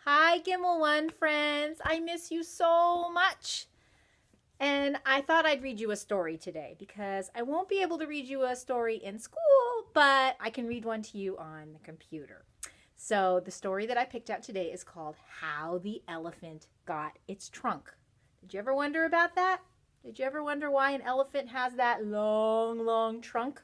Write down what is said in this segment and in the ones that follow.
Hi, Gimmel One friends. I miss you so much. And I thought I'd read you a story today because I won't be able to read you a story in school, but I can read one to you on the computer. So the story that I picked out today is called How the Elephant Got Its Trunk. Did you ever wonder about that? Did you ever wonder why an elephant has that long, long trunk?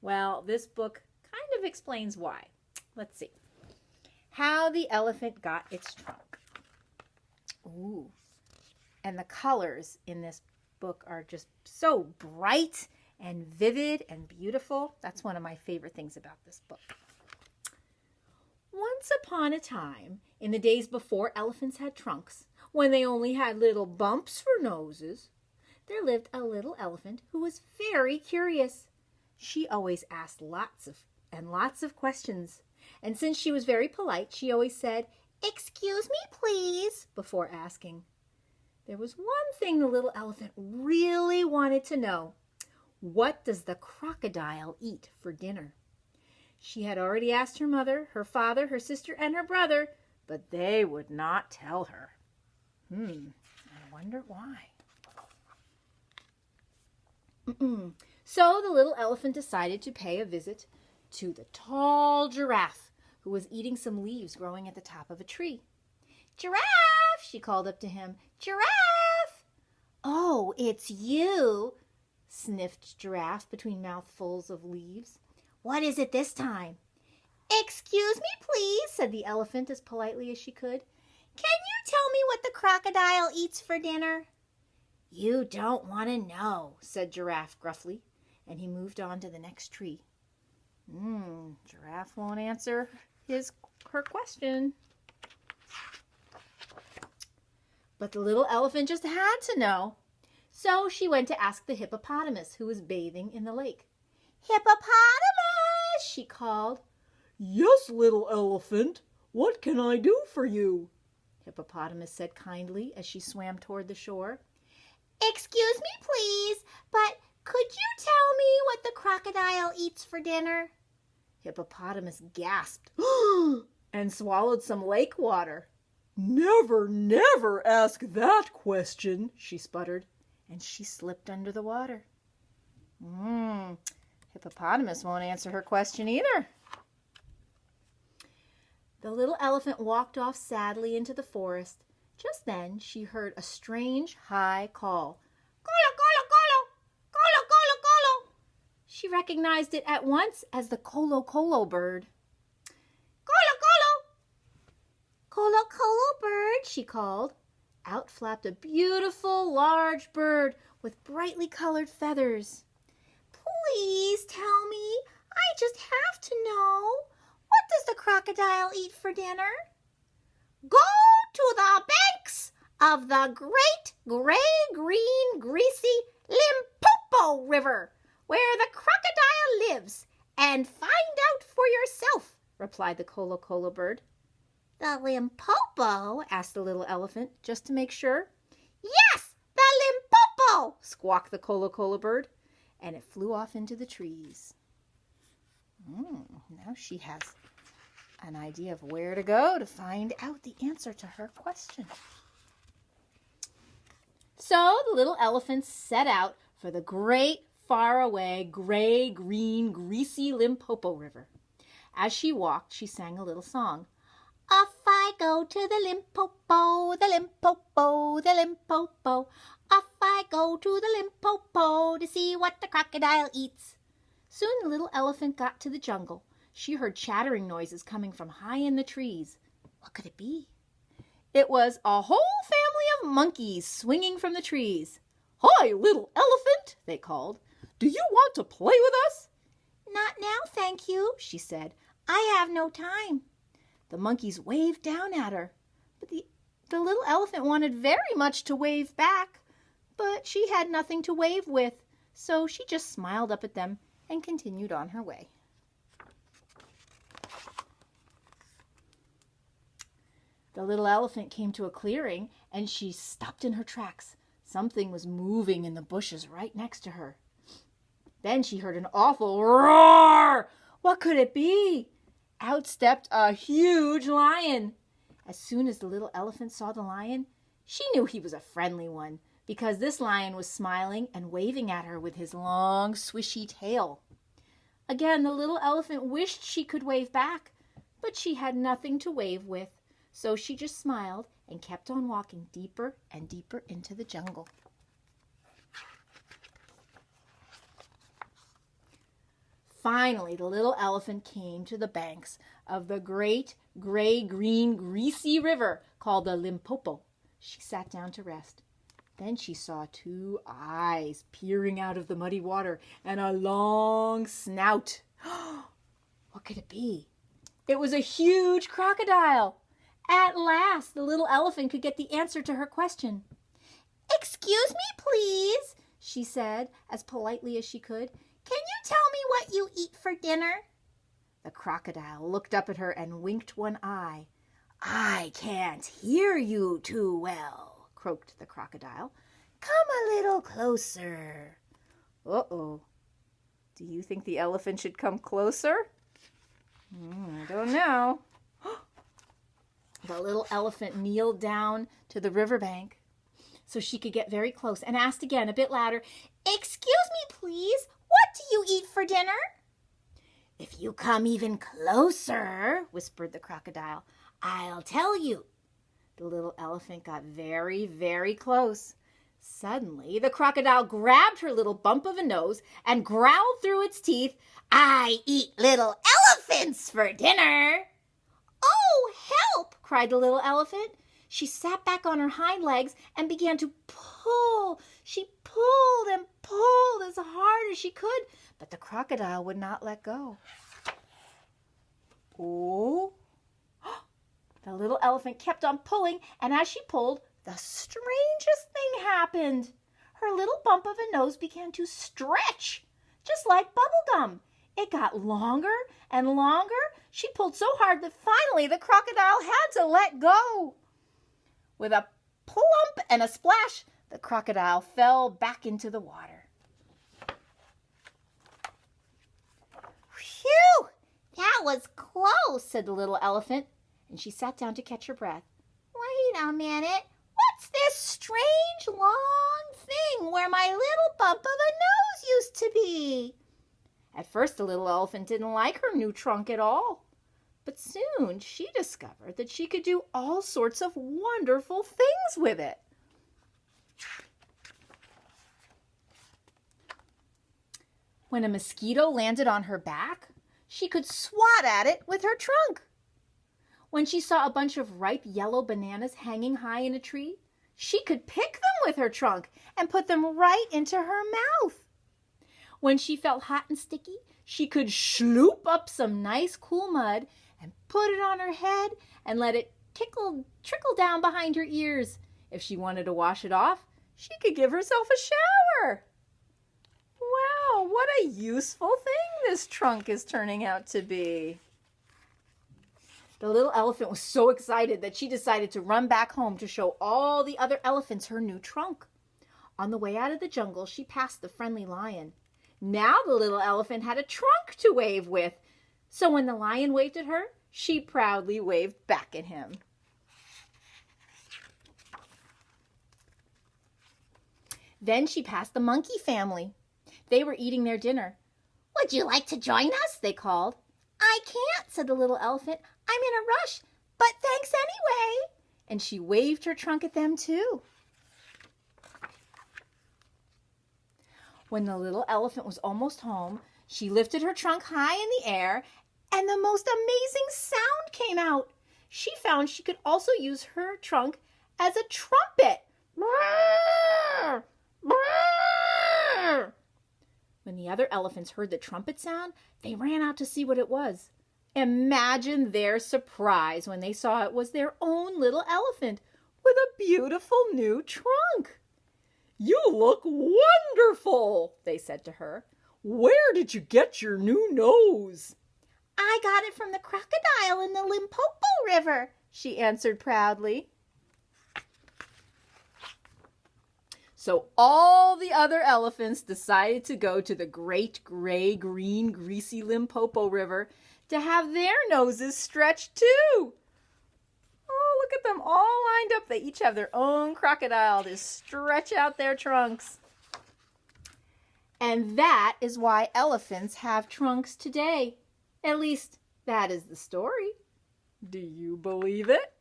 Well, this book kind of explains why. Let's see. How the Elephant Got Its Trunk. Ooh. And the colors in this book are just so bright and vivid and beautiful. That's one of my favorite things about this book. Once upon a time, in the days before elephants had trunks, when they only had little bumps for noses, there lived a little elephant who was very curious. She always asked lots of questions. And since she was very polite, she always said, "Excuse me, please," before asking. There was one thing the little elephant really wanted to know. What does the crocodile eat for dinner? She had already asked her mother, her father, her sister, and her brother, but they would not tell her. I wonder why. So the little elephant decided to pay a visit to the tall giraffe who was eating some leaves growing at the top of a tree. "Giraffe," she called up to him. "Giraffe!" "Oh, it's you," sniffed Giraffe between mouthfuls of leaves. "What is it this time?" "Excuse me, please," said the elephant as politely as she could. "Can you tell me what the crocodile eats for dinner?" "You don't want to know," said Giraffe gruffly, and he moved on to the next tree. Giraffe won't answer her question. But the little elephant just had to know. So she went to ask the hippopotamus who was bathing in the lake. "Hippopotamus," she called. "Yes, little elephant. What can I do for you?" Hippopotamus said kindly as she swam toward the shore. "Excuse me, please, but could you tell me what the crocodile eats for dinner?" Hippopotamus gasped and swallowed some lake water. "Never, never ask that question," she sputtered, and she slipped under the water. Hippopotamus won't answer her question either. The little elephant walked off sadly into the forest. Just then she heard a strange high call. "Colo, colo, colo! Colo, colo, colo!" She recognized it at once as the colo, colo bird. "Colo, colo! Colo, colo bird," she called. Out flapped a beautiful large bird with brightly colored feathers. "Please tell me, I just have to know, what does the crocodile eat for dinner?" "Go to the banks of the great gray, green, greasy Limpopo River, where the crocodile lives, and find out for yourself," replied the colo, colo bird. "The Limpopo?" asked the little elephant, just to make sure. "Yes, the Limpopo!" squawked the colo, colo bird, and it flew off into the trees. Now she has an idea of where to go to find out the answer to her question. So the little elephant set out for the great, faraway, gray, green, greasy Limpopo River. As she walked, she sang a little song. "Off I go to the Limpopo, the Limpopo, the Limpopo. Off I go to the Limpopo to see what the crocodile eats." Soon the little elephant got to the jungle. She heard chattering noises coming from high in the trees. What could it be? It was a whole family of monkeys swinging from the trees. "Hi, little elephant," they called. "Do you want to play with us?" "Not now, thank you," she said. "I have no time." The monkeys waved down at her, but the little elephant wanted very much to wave back, but she had nothing to wave with, so she just smiled up at them and continued on her way. The little elephant came to a clearing, and she stopped in her tracks. Something was moving in the bushes right next to her. Then she heard an awful roar. What could it be? Out stepped a huge lion, As soon as the little elephant saw the lion, she knew he was a friendly one, because this lion was smiling and waving at her with his long, swishy tail. Again, the little elephant wished she could wave back, but she had nothing to wave with, so she just smiled and kept on walking deeper and deeper into the jungle. Finally, the little elephant came to the banks of the great, gray-green, greasy river called the Limpopo. She sat down to rest. Then she saw two eyes peering out of the muddy water and a long snout. What could it be? It was a huge crocodile. At last, the little elephant could get the answer to her question. "Excuse me, please," she said, as politely as she could. "Can you tell me what you eat for dinner?" The crocodile looked up at her and winked one eye. "I can't hear you too well," croaked the crocodile. "Come a little closer." Uh-oh. Do you think the elephant should come closer? I don't know. The little elephant kneeled down to the riverbank so she could get very close and asked again, a bit louder, "Excuse me, please, what do you eat for dinner?" "If you come even closer," whispered the crocodile, "I'll tell you." The little elephant got very, very close. Suddenly, the crocodile grabbed her little bump of a nose and growled through its teeth, "I eat little elephants for dinner." "Oh, help!" cried the little elephant. She sat back on her hind legs and began to pull. She pulled and pulled as hard as she could, but the crocodile would not let go. Oh! The little elephant kept on pulling, and as she pulled, the strangest thing happened. Her little bump of a nose began to stretch, just like bubble gum. It got longer and longer. She pulled so hard that finally the crocodile had to let go. With a plump and a splash, the crocodile fell back into the water. "Phew! That was close," said the little elephant, and she sat down to catch her breath. "Wait a minute. What's this strange long thing where my little bump of a nose used to be?" At first, the little elephant didn't like her new trunk at all. But soon she discovered that she could do all sorts of wonderful things with it. When a mosquito landed on her back, she could swat at it with her trunk. When she saw a bunch of ripe yellow bananas hanging high in a tree, she could pick them with her trunk and put them right into her mouth. When she felt hot and sticky, she could sloop up some nice cool mud and put it on her head and let it trickle down behind her ears. If she wanted to wash it off, she could give herself a shower. Wow, what a useful thing this trunk is turning out to be. The little elephant was so excited that she decided to run back home to show all the other elephants her new trunk. On the way out of the jungle, she passed the friendly lion. Now the little elephant had a trunk to wave with, so when the lion waved at her, she proudly waved back at him. Then she passed the monkey family. They were eating their dinner. "Would you like to join us?" they called. "I can't," said the little elephant. "I'm in a rush, but thanks anyway." And she waved her trunk at them too. When the little elephant was almost home, she lifted her trunk high in the air, and the most amazing sound came out. She found she could also use her trunk as a trumpet. When the other elephants heard the trumpet sound, they ran out to see what it was. Imagine their surprise when they saw it was their own little elephant with a beautiful new trunk. "You look wonderful," they said to her. "Where did you get your new nose?" "I got it from the crocodile in the Limpopo River," she answered proudly. So all the other elephants decided to go to the great gray, green, greasy Limpopo River to have their noses stretched too. Oh, them all lined up. They each have their own crocodile to stretch out their trunks. And that is why elephants have trunks today. At least, that is the story. Do you believe it?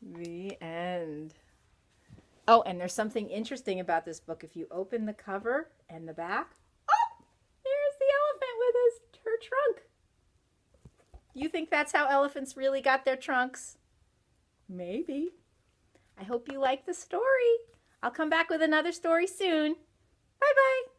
The end. Oh, and there's something interesting about this book. If you open the cover and the back, oh, there's the elephant with her trunk. You think that's how elephants really got their trunks? Maybe. I hope you like the story. I'll come back with another story soon. Bye-bye.